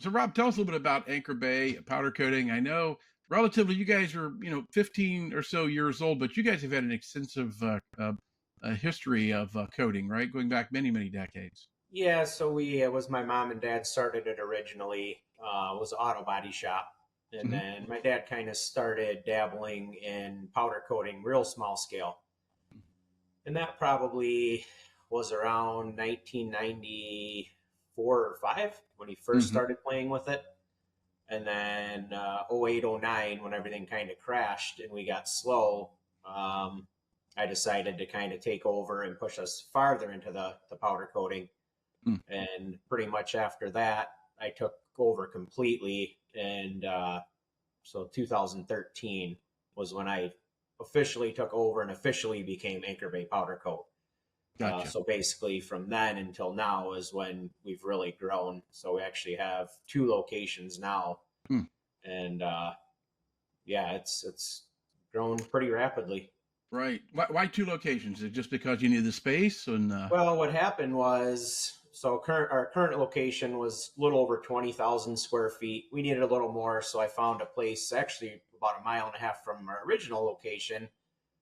So Rob, tell us a little bit about Anchor Bay powder coating. I know relatively you guys are, 15 or so years old, but you guys have had an extensive history of coating, right? Going back many, many decades. Yeah, so it was my mom and dad started it originally. Was an auto body shop, and Hmm. then my dad kind of started dabbling in powder coating, real small scale, and that probably was around 1994 or five when he first Hmm. started playing with it, and then '08, '09 when everything kind of crashed and we got slow. Um, I decided to kind of take over and push us farther into the powder coating. And pretty much after that, I took over completely. And so 2013 was when I officially took over and officially became Anchor Bay Powder Coat. Gotcha. So basically, from then until now is when we've really grown. So we actually have two locations now, Hmm. and yeah, it's grown pretty rapidly. Right. Why two locations? Is it just because you need the space and Well, what happened was, our current location was a little over 20,000 square feet. We needed a little more, so I found a place actually about a mile and a half from our original location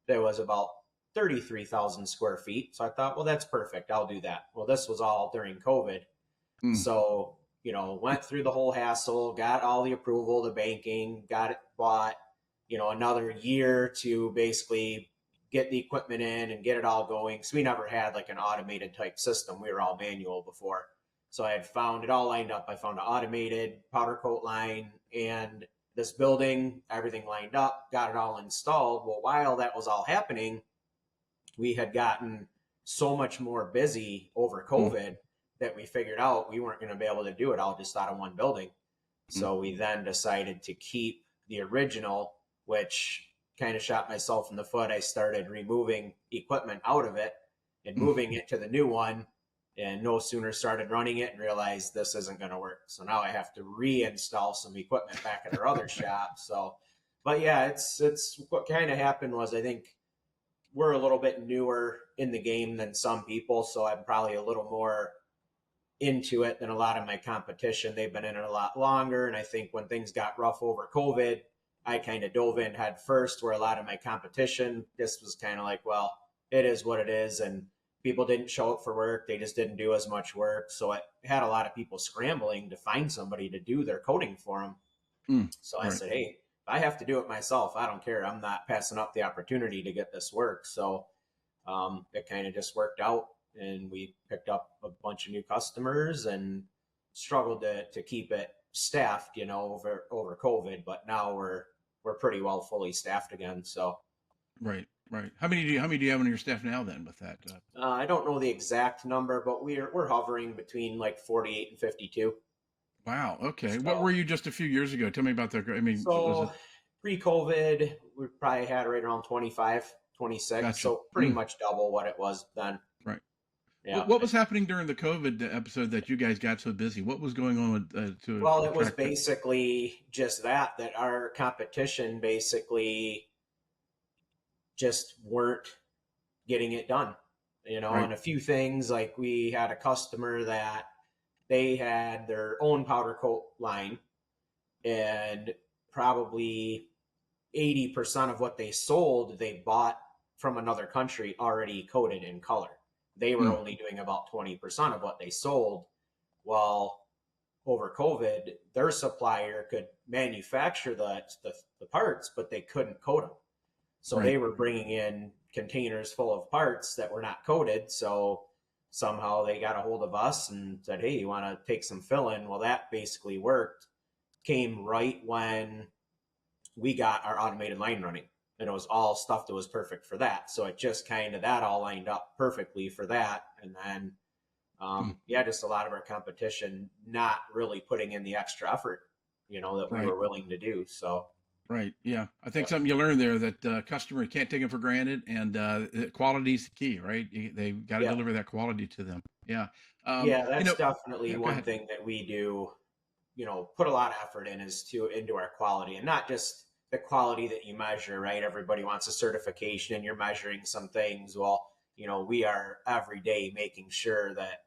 that was about 33,000 square feet. So I thought, well, that's perfect. I'll do that. Well, this was all during COVID. mm, So, went through the whole hassle, got all the approval, the banking, got it bought, another year to basically get the equipment in and get it all going. So we never had like an automated type system. We were all manual before. So I had found it all lined up. I found an automated powder coat line and this building, everything lined up, got it all installed. Well, while that was all happening, we had gotten so much more busy over mm, COVID that we figured out we weren't going to be able to do it all just out of one building. mm, So we then decided to keep the original, which kind of shot myself in the foot. I started removing equipment out of it and mm. moving it to the new one. And no sooner started running it and realized this isn't going to work. So now I have to reinstall some equipment back at our other shop. So, but yeah, it's what kind of happened was I think we're a little bit newer in the game than some people, so I'm probably a little more into it than a lot of my competition. They've been in it a lot longer, and I think when things got rough over COVID, I kind of dove in head first. Where a lot of my competition, this was kind of like, well, it is what it is, and people didn't show up for work. They just didn't do as much work, so it had a lot of people scrambling to find somebody to do their coding for them. So I Right. said, hey, if I have to do it myself, I don't care. I'm not passing up the opportunity to get this work. So it kind of just worked out, and we picked up a bunch of new customers and struggled to keep it staffed, over COVID. But now we're pretty well fully staffed again. So Right. Right. How many do you have on your staff now then with that? I don't know the exact number, but we're hovering between like 48 and 52. Wow. Okay. What So were you just a few years ago? Tell me about that. I mean, was it So pre-COVID, we probably had right around 25, 26. gotcha? So pretty much double what it was then. Right. Yeah. What was happening during the COVID episode that you guys got so busy? What was going on with, to Well, it was attract that? basically just that our competition basically just weren't getting it done, Right. and a few things like we had a customer that they had their own powder coat line and probably 80% of what they sold, they bought from another country already coated in color. They were Mm, only doing about 20% of what they sold. While over COVID, their supplier could manufacture the parts, but they couldn't coat them. So right. they were bringing in containers full of parts that were not coated. So somehow they got a hold of us and said, hey, you want to take some fill in? Well, that basically worked. Came right when we got our automated line running, and it was all stuff that was perfect for that. So it just kind of that all lined up perfectly for that. And then, Mm, yeah, just a lot of our competition not really putting in the extra effort, that we right. were willing to do. So, Right. Yeah. I think yeah, something you learn there that customer can't take them for granted, and quality is the key, right? They've got to yeah, deliver that quality to them. Yeah. yeah, You that's know. definitely Yeah. Go one ahead. thing that we do, put a lot of effort in is to into our quality, and not just the quality that you measure, right? Everybody wants a certification and you're measuring some things. Well, we are every day making sure that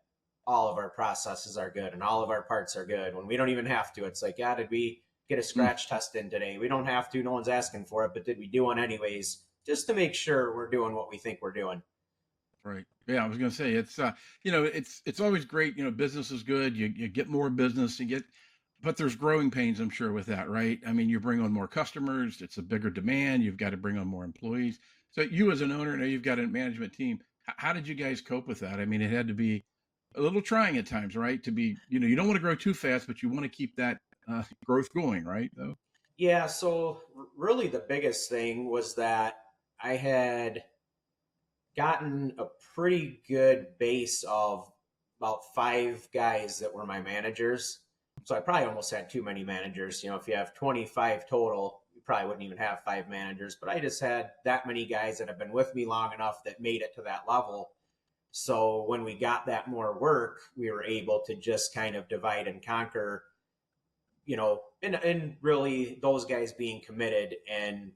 all of our processes are good and all of our parts are good when we don't even have to. It's like, yeah, did we get a scratch test in today? We don't have to. No one's asking for it, but did we do one anyways? Just to make sure we're doing what we think we're doing. Right. Yeah, I was going to say it's it's always great, business is good. You get more business, but there's growing pains, I'm sure, with that, right? I mean, you bring on more customers, it's a bigger demand, you've got to bring on more employees. So you as an owner, now you've got a management team. How did you guys cope with that? I mean, it had to be a little trying at times, right? To be, you don't want to grow too fast, but you want to keep that growth going, right? Though. Yeah, so really the biggest thing was that I had gotten a pretty good base of about 5 guys that were my managers. So I probably almost had too many managers. If you have 25 total, you probably wouldn't even have 5 managers. But I just had that many guys that have been with me long enough that made it to that level. So when we got that more work, we were able to just kind of divide and conquer, and really those guys being committed and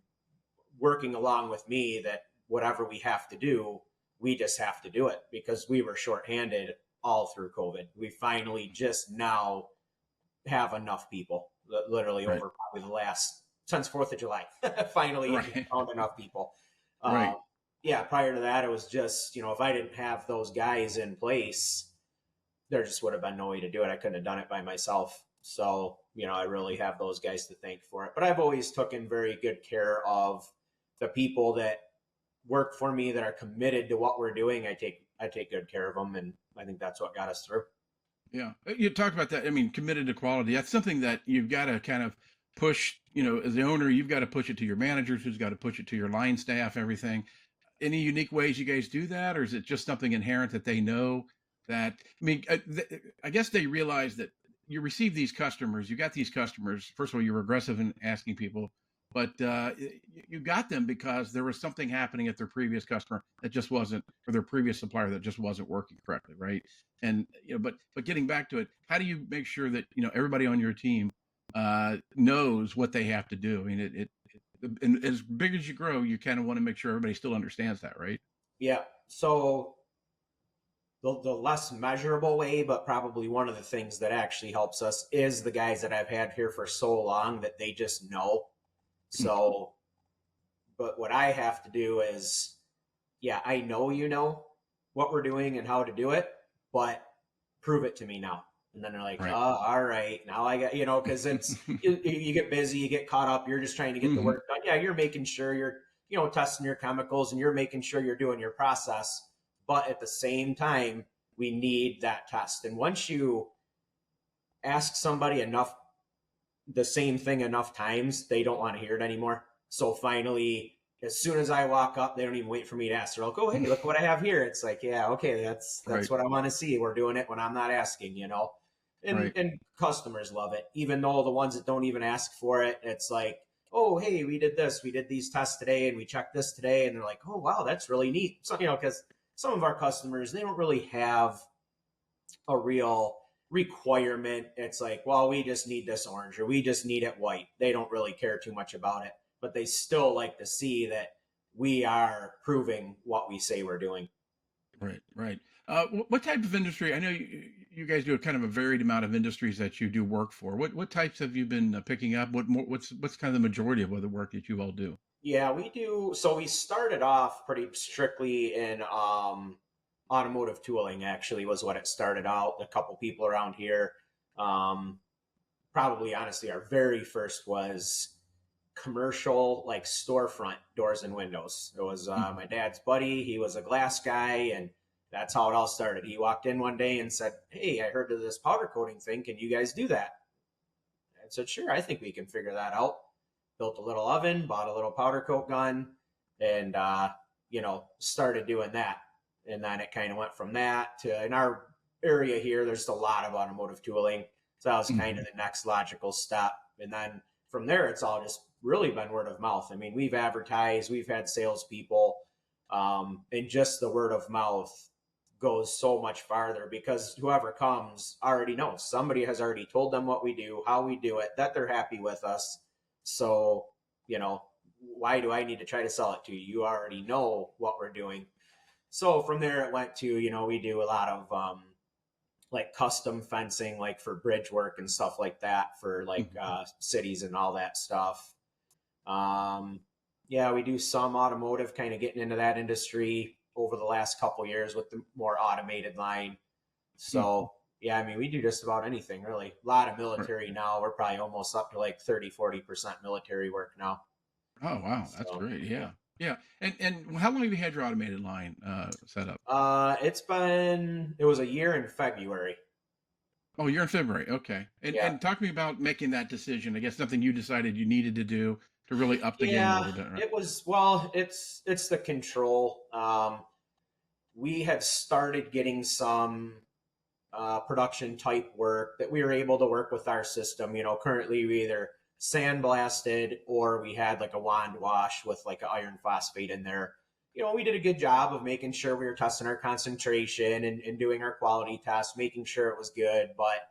working along with me that whatever we have to do, we just have to do it because we were shorthanded all through COVID. We finally just now have enough people, literally Right. over probably the last, since 4th of July, finally Right. found enough people. Right. Yeah, prior to that, it was just, if I didn't have those guys in place, there just would have been no way to do it. I couldn't have done it by myself. So, I really have those guys to thank for it. But I've always taken very good care of the people that work for me that are committed to what we're doing. I take good care of them, and I think that's what got us through. Yeah, you talked about that. I mean, committed to quality. That's something that you've got to kind of push. As the owner, you've got to push it to your managers, who's got to push it to your line staff, everything. Any unique ways you guys do that, or is it just something inherent that they know that? I mean, I guess they realize that you receive these customers. You got these customers. First of all, you're aggressive in asking people, but you got them because there was something happening at their previous customer that just wasn't, or their previous supplier that just wasn't working correctly, right? And but getting back to it, how do you make sure that everybody on your team knows what they have to do? I mean, and as big as you grow, you kind of want to make sure everybody still understands that, right? Yeah. So the less measurable way, but probably one of the things that actually helps us is the guys that I've had here for so long that they just know. So, but what I have to do is, yeah, I know what we're doing and how to do it, but prove it to me now. And then they're like, oh, Right. all right, now I got, because it's, you get busy, you get caught up, you're just trying to get the Hmm. work done. Yeah, you're making sure you're, testing your chemicals and you're making sure you're doing your process. But at the same time, we need that test. And once you ask somebody the same thing enough times, they don't want to hear it anymore. So finally, as soon as I walk up, they don't even wait for me to ask. They're like, "Oh, hey, look what I have here." It's like, yeah, okay, that's Right. what I want to see. We're doing it when I'm not asking, and Right. customers love it. Even though the ones that don't even ask for it, it's like, "Oh, hey, we did this. We did these tests today, and we checked this today," and they're like, "Oh, wow, that's really neat." So because some of our customers they don't really have a real requirement. It's like, well, we just need this orange or we just need it white. They don't really care too much about it, but they still like to see that we are proving what we say we're doing. Right. Right. What type of industry? I know you guys do a kind of a varied amount of industries that you do work for. What types have you been picking up? What's kind of the majority of the work that you all do? Yeah, we do. So we started off pretty strictly in automotive tooling, actually, was what it started out. A couple people around here. Um, Probably, honestly, our very first was commercial, like storefront doors and windows. It was Mhm. my dad's buddy. He was a glass guy, and that's how it all started. He walked in one day and said, "Hey, I heard of this powder coating thing. Can you guys do that?" I said, "Sure, I think we can figure that out." Built a little oven, bought a little powder coat gun, and started doing that. And then it kind of went from that to in our area here. There's a lot of automotive tooling, so that was kind of Mhm. the next logical step. And then from there, it's all just really been word of mouth. I mean, we've advertised, we've had salespeople, and just the word of mouth goes so much farther because whoever comes already knows. Somebody has already told them what we do, how we do it, that they're happy with us. So, you know, why do I need to try to sell it to you? You already know what we're doing. So from there, it went to, we do a lot of like custom fencing, like for bridge work and stuff like that for like Mhm. cities and all that stuff. Um, yeah, we do some automotive, kind of getting into that industry over the last couple years with the more automated line. Mhm. So yeah, I mean, we do just about anything really. A lot of Right. military now. We're probably almost up to like 30-40% military work now. Oh, wow, that's So great. yeah. Yeah. Yeah. And how long have you had your automated line set up? It was a year in February. Oh, you're in February. Okay. Yeah. And talk to me about making that decision. I guess something you decided you needed to do to really up the game a Yeah, little bit, right? it was, well, it's the control. We had started getting some production type work that we were able to work with our system. You know, currently we either sandblasted or we had like a wand wash with like an iron phosphate in there. You know, we did a good job of making sure we were testing our concentration and doing our quality tests, making sure it was good, but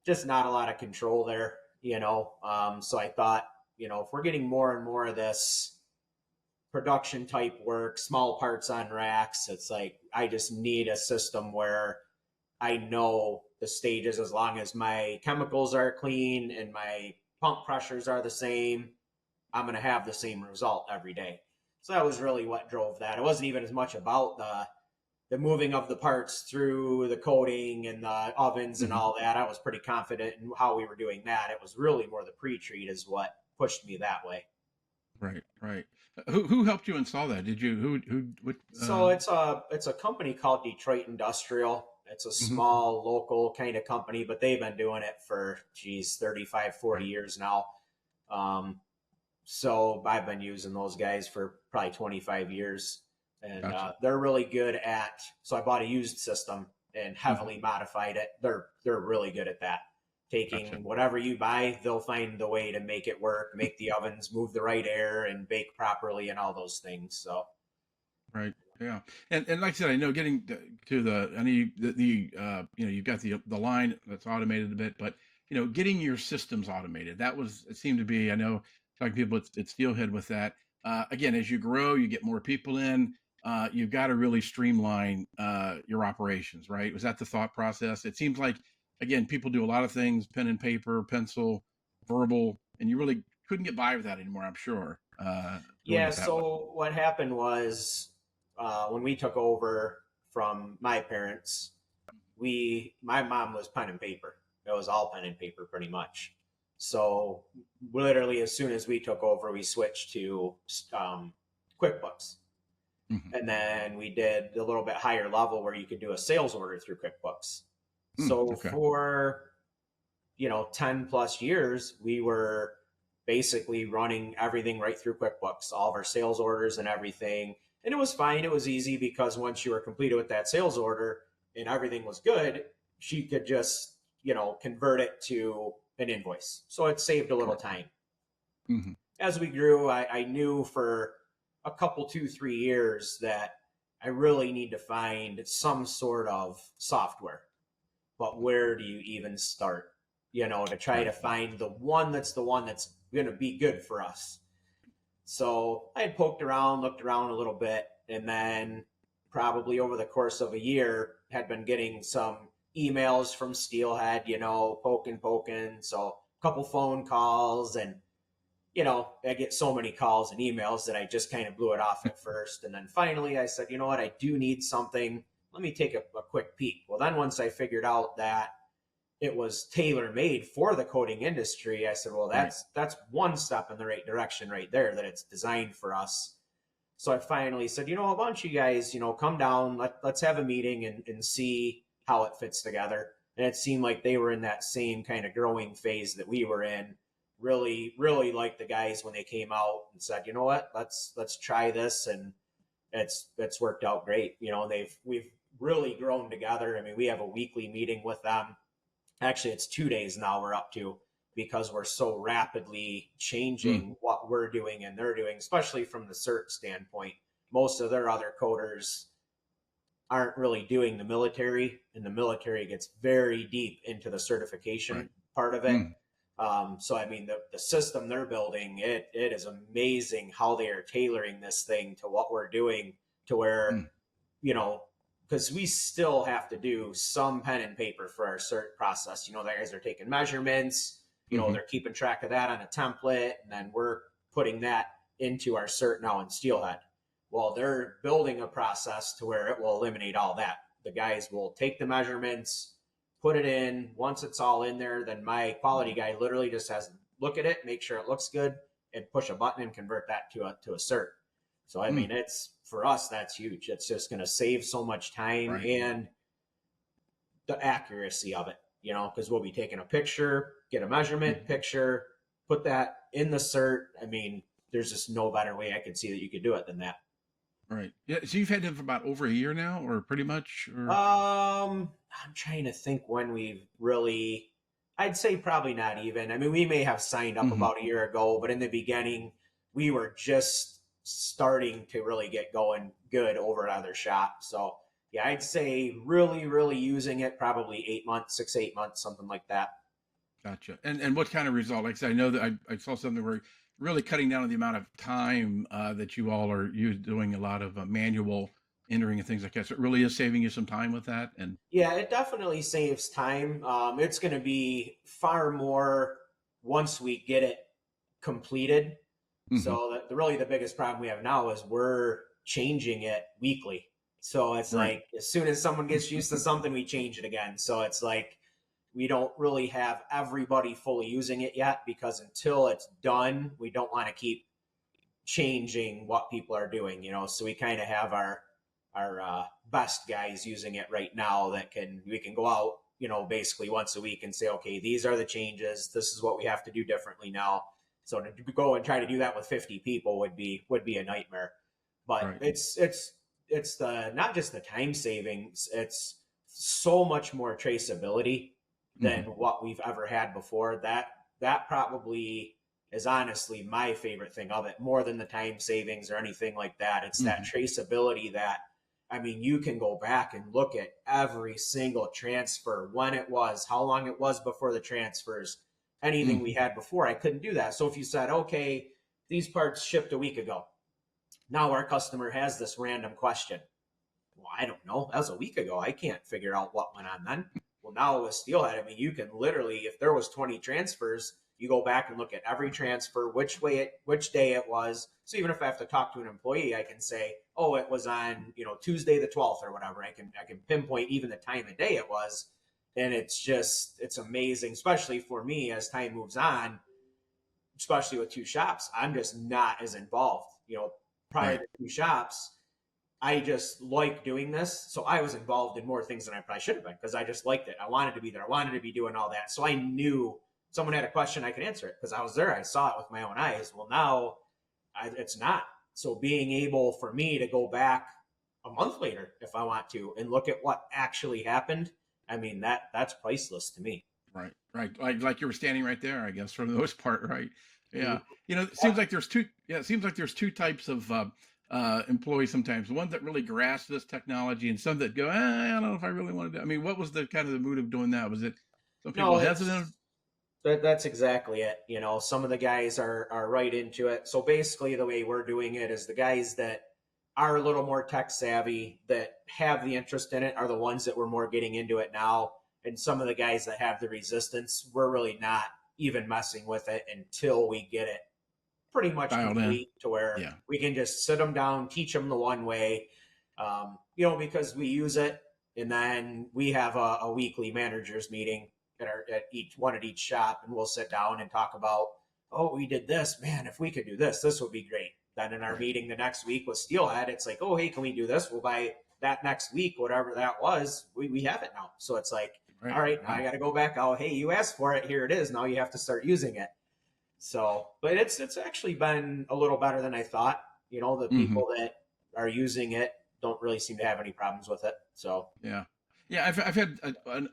just not a lot of control there, you know. So I thought, you know, if we're getting more and more of this production type work, small parts on racks, it's like I just need a system where I know the stages, as long as my chemicals are clean and my pump pressures are the same, I'm going to have the same result every day. So that was really what drove that. It wasn't even as much about the moving of the parts through the coating and the ovens and Hmm. all that. I was pretty confident in how we were doing that. It was really more the pre-treat is what pushed me that way. Right. Right. Who helped you install that? Did you who what So it's a company called Detroit Industrial. It's a mhm, small local kind of company, but they've been doing it for 35, 40 right. years now. Um, so I've been using those guys for probably 25 years, and Gotcha. they're really good at. So I bought a used system and Hmm. heavily modified it. They're really good at that. Gotcha. Taking whatever you buy, they'll find the way to make it work, make the ovens move the right air, and bake properly, and all those things. So Right. Yeah. And like I said, I know getting to the I know you know you've got the line that's automated a bit, but getting your systems automated, that was it seemed to be. I know talking to people at Steelhead with that. Again, as you grow, you get more people in. You've got to really streamline your operations, right? Was that the thought process? It seems like again, people do a lot of things, pen and paper, pencil, verbal, and you really couldn't get by with that anymore. I'm sure doing yeah, it that way. so what happened was when we took over from my parents, my mom was pen and paper. It was all pen and paper pretty much. So literally, as soon as we took over, we switched to QuickBooks, Hmm. and then we did a little bit higher level where you could do a sales order through QuickBooks. So Okay. for 10 plus years, we were basically running everything right through QuickBooks, all of our sales orders and everything. And it was fine. It was easy because once you were completed with that sales order and everything was good, she could just, convert it to an invoice. So it saved a little Right. time. Mhm. As we grew, I knew for a couple, 2, 3 years that I really need to find some sort of software, but where do you even start? To try to Right. find the one that's going to be good for us. So I had poked around, looked around a little bit, and then probably over the course of a year had been getting some emails from Steelhead, poking. So a couple phone calls, and I get so many calls and emails that I just kind of blew it off at first. And then finally I said, you know what, I do need something. Let me take a quick peek. Well, then once I figured out that it was tailor made for the coating industry, I said, well, Right. that's one step in the right direction right there, that it's designed for us. So I finally said, why don't you guys, come down, let's have a meeting and see how it fits together. And it seemed like they were in that same kind of growing phase that we were in. Really, really liked the guys when they came out and said, you know what, let's try this, and it's worked out great. We've really grown together. I mean, we have a weekly meeting with them. Actually, it's 2 days now we're up to, because we're so rapidly Mm. changing what we're doing and they're doing, especially from the cert standpoint. Most of their other coders aren't really doing the military, and the military gets very deep into the Right. certification part of it. Mm. So I mean, the system they're building, it is amazing how they are tailoring this thing to what we're doing, to where Mm. you know because we still have to do some pen and paper for our cert process. The guys are taking measurements, Mm-hmm. they're keeping track of that on a template, and then we're putting that into our cert now in Steelhead. Well, they're building a process to where it will eliminate all that. The guys will take the measurements, put it in. Once it's all in there, then my quality guy literally just has to look at it, make sure it looks good, and push a button and convert that to a cert. So I mean, it's for us, that's huge. It's just going to save so much time Right. and the accuracy of it, because we'll be taking a picture, get a measurement picture, put that in the cert. I mean, there's just no better way I could see that you could do it than that. Right. Yeah. So you've had them for about over a year now, or pretty much, or I'm trying to think when we've really, I'd say probably not even. I mean, we may have signed up Mhm. about a year ago, but in the beginning, we were just starting to really get going good over at other shops. So yeah, I'd say really, really using it probably 8 months, 6, 8 months, something like that. Gotcha. And what kind of result? Like I said, I know that I saw something where really cutting down on the amount of time that you all are doing a lot of manual entering and things like that. So it really is saving you some time with that. And Yeah, it definitely saves time. It's going to be far more once we get it completed. Mhm. So really the biggest problem we have now is we're changing it weekly. So it's Right. like as soon as someone gets used to something, we change it again. So it's like we don't really have everybody fully using it yet because until it's done, we don't want to keep changing what people are doing. So we kind of have our best guys using it right now that we can go out, basically once a week and say, okay, these are the changes. This is what we have to do differently now. So to go and try to do that with 50 people would be a nightmare. But Right. it's the not just the time savings, it's so much more traceability than Mhm. what we've ever had before. That probably is honestly my favorite thing of it, more than the time savings or anything like that. It's that Mhm. traceability that, I mean, you can go back and look at every single transfer, when it was, how long it was before the transfers, anything we Mhm. had before. I couldn't do that. So if you said, okay, these parts shipped a week ago, now our customer has this random question. Well, I don't know. That was a week ago. I can't figure out what went on then. Well, now with Steelhead, I mean, you can literally, if there was 20 transfers, you go back and look at every transfer, which day it was. So even if I have to talk to an employee, I can say, oh, it was on, Tuesday the 12th or whatever. I can pinpoint even the time of day it was. And it's amazing, especially for me as time moves on, especially with two shops. I'm just not as involved. Prior Right. to two shops, I just like doing this. So I was involved in more things than I probably should have been because I just liked it. I wanted to be there. I wanted to be doing all that. So I knew someone had a question, I could answer it because I was there. I saw it with my own eyes. Well, now it's not. So being able for me to go back a month later if I want to and look at what actually happened, I mean that's priceless to me. Right. Right. Like you were standing right there, I guess, for the most part. Right. Mhm. Yeah. It seems Yep. like there's two. Yeah. It seems like there's two types of employees sometimes. The ones that really grasp this technology, and some that go, I don't know if I really want to do. I mean, what was the kind of the mood of doing that? Was it some people No, hesitant? that's exactly it. Some of the guys are right into it. So basically, the way we're doing it is the guys that are a little more tech savvy, that have the interest in it, are the ones that we're more getting into it now. And some of the guys that have the resistance, we're really not even messing with it until we get it pretty much Dialed in. complete to where Yeah. we can just sit them down, teach them the one way, because we use it. And then we have a weekly managers meeting at each shop, and we'll sit down and talk about, oh, we did this, man. If we could do this, this would be great. Then in our Right. meeting the next week with Steelhead, it's like, oh, hey, can we do this? We'll buy that next week, whatever that was. We have it now. So it's like, all Right. right, now I Wow. got to go back. Oh, hey, you asked for it. Here it is. Now you have to start using it. So, but it's actually been a little better than I thought. The Hmm. people that are using it don't really seem to have any problems with it. So, Yeah, yeah. I've had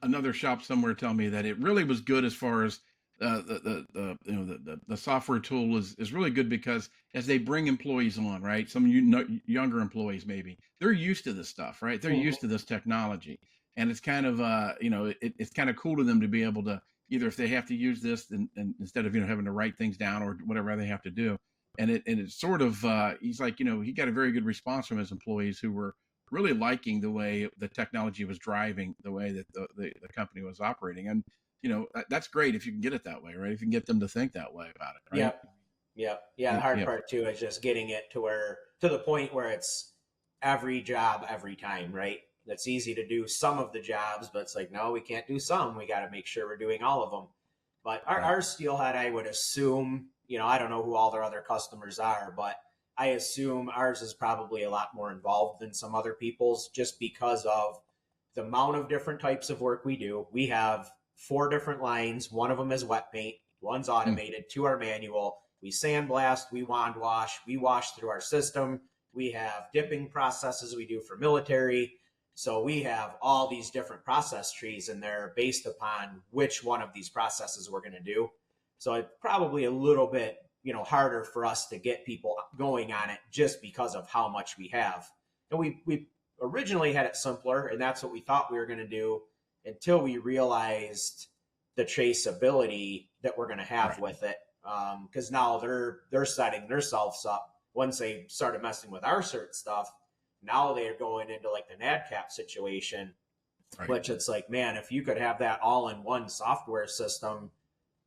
another shop somewhere tell me that it really was good as far as the the software tool is really good because as they bring employees on, right? Some younger employees maybe they're used to this stuff, right? They're mhm. used to this technology, and it's kind of it's kind of cool to them to be able to either if they have to use this and instead of having to write things down or whatever they have to do, and it's sort of he's like he got a very good response from his employees who were really liking the way the technology was driving the way that the company was operating. And, that's great if you can get it that way, right? If you can get them to think that way about it, right? Yep. Yep. Yeah. The hard Yeah. part too is just getting it to the point where it's every job every time, right? That's easy to do some of the jobs, but it's like, no, we can't do some. We got to make sure we're doing all of them. But Right. our Steelhead, I would assume, I don't know who all their other customers are, but I assume ours is probably a lot more involved than some other people's just because of the amount of different types of work we do. We have 4 different lines. One of them is wet paint, one's Mm. automated, 2 are manual. We sandblast, we wand wash, we wash through our system. We have dipping processes we do for military. So we have all these different process trees in there based upon which one of these processes we're going to do. So it's probably a little bit, harder for us to get people going on it just because of how much we have. And we originally had it simpler, and that's what we thought we were going to do until we realized the traceability that we're going to have Right. with it. Because now they're setting themselves up once they started messing with our cert stuff. Now they're going into like the NADCAP situation, Right. which it's like, man, if you could have that all in one software system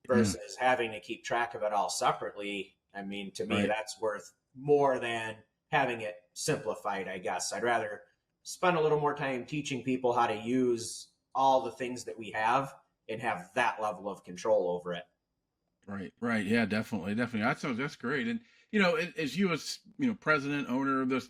Mm. versus having to keep track of it all separately, I mean, to me, Right. that's worth more than having it simplified, I guess. I'd rather spend a little more time teaching people how to use all the things that we have and have that level of control over it. Right, right. Yeah, definitely, definitely. That's great. And as you as president, owner of this,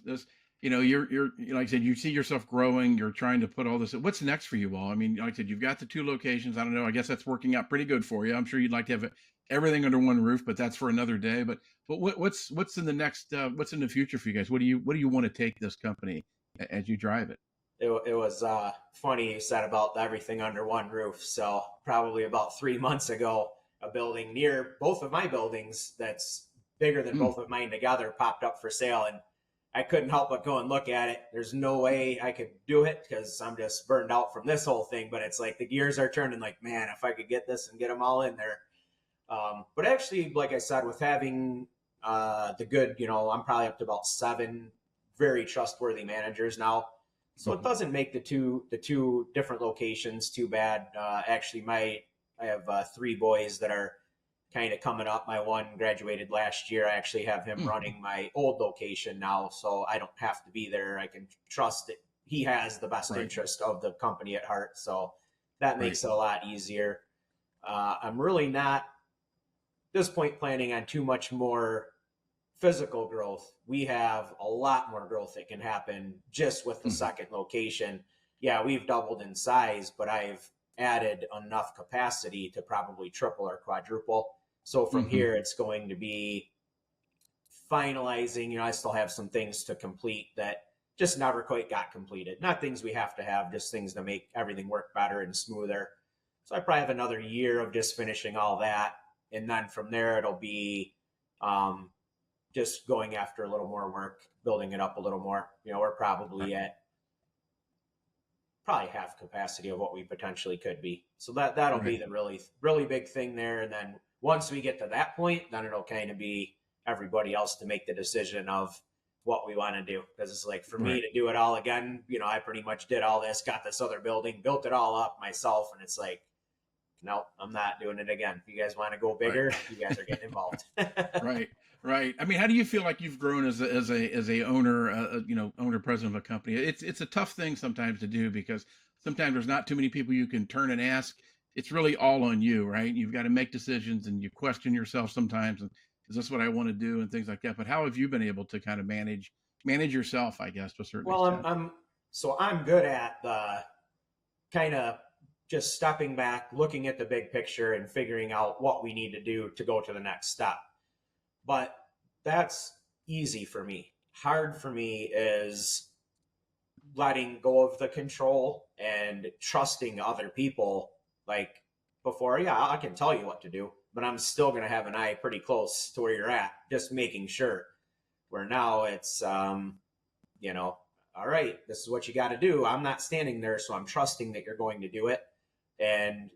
like I said, you see yourself growing. You're trying to put all this. What's next for you all? I mean, like I said, you've got the 2 locations. I don't know. I guess that's working out pretty good for you. I'm sure you'd like to have everything under one roof, but that's for another day. But what's in the next? What's in the future for you guys? What do you want to take this company as you drive it? It was funny you said about everything under one roof. So probably about 3 months ago, a building near both of my buildings that's bigger than Mm. both of mine together popped up for sale, and I couldn't help but go and look at it. There's no way I could do it because I'm just burned out from this whole thing. But it's like the gears are turning. Like, man, if I could get this and get them all in there. But actually, like I said, with having the good, I'm probably up to about 7 very trustworthy managers now. So it Mhm. doesn't make the two different locations too bad. Actually, I have 3 boys that are kind of coming up. My one graduated last year. I actually have him Mm. running my old location now, so I don't have to be there. I can trust that he has the best Right, interest of the company at heart. So that right, makes it a lot easier. I'm really not this point planning on too much more physical growth. We have a lot more growth that can happen just with the Mhm. second location. Yeah, we've doubled in size, but I've added enough capacity to probably triple or quadruple. So from Mhm. here, it's going to be finalizing. I still have some things to complete that just never quite got completed. Not things we have to have, just things to make everything work better and smoother. So I probably have another year of just finishing all that. And then from there, it'll be um, just going after a little more work, building it up a little more. We're Right, probably at probably half capacity of what we potentially could be. So that'll be right. the really really big thing there. And then once we get to that point, then it'll kind of be everybody else to make the decision of what we want to do. Because it's like for me Right. to do it all again, I pretty much did all this, got this other building, built it all up myself, and it's like, no, I'm not doing it again. If you guys want to go Right. bigger, you guys are getting involved. Right. Right. I mean, how do you feel like you've grown as a owner, owner president of a company? It's a tough thing sometimes to do because sometimes there's not too many people you can turn and ask. It's really all on you, right? You've got to make decisions and you question yourself sometimes and is this what I want to do and things like that. But how have you been able to kind of manage yourself, I guess, to a certain Well, extent? I'm good at the kind of just stepping back, looking at the big picture, and figuring out what we need to do to go to the next step. But that's easy for me. Hard for me is letting go of the control and trusting other people. Like before, yeah, I can tell you what to do, but I'm still going to have an eye pretty close to where you're at, just making sure. Where now it's, all right, this is what you got to do. I'm not standing there, so I'm trusting that you're going to do it. And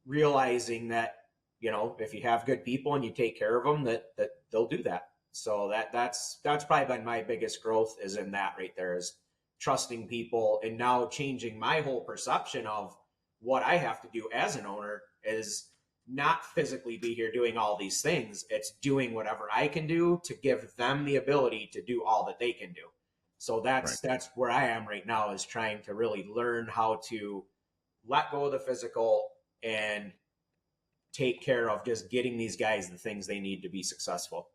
realizing that if you have good people and you take care of them, that they'll do that. So that's probably been my biggest growth is in that right there is trusting people, and now changing my whole perception of what I have to do as an owner is not physically be here doing all these things. It's doing whatever I can do to give them the ability to do all that they can do. So that's where I am right now, is trying to really learn how to let go of the physical and take care of just getting these guys the things they need to be successful.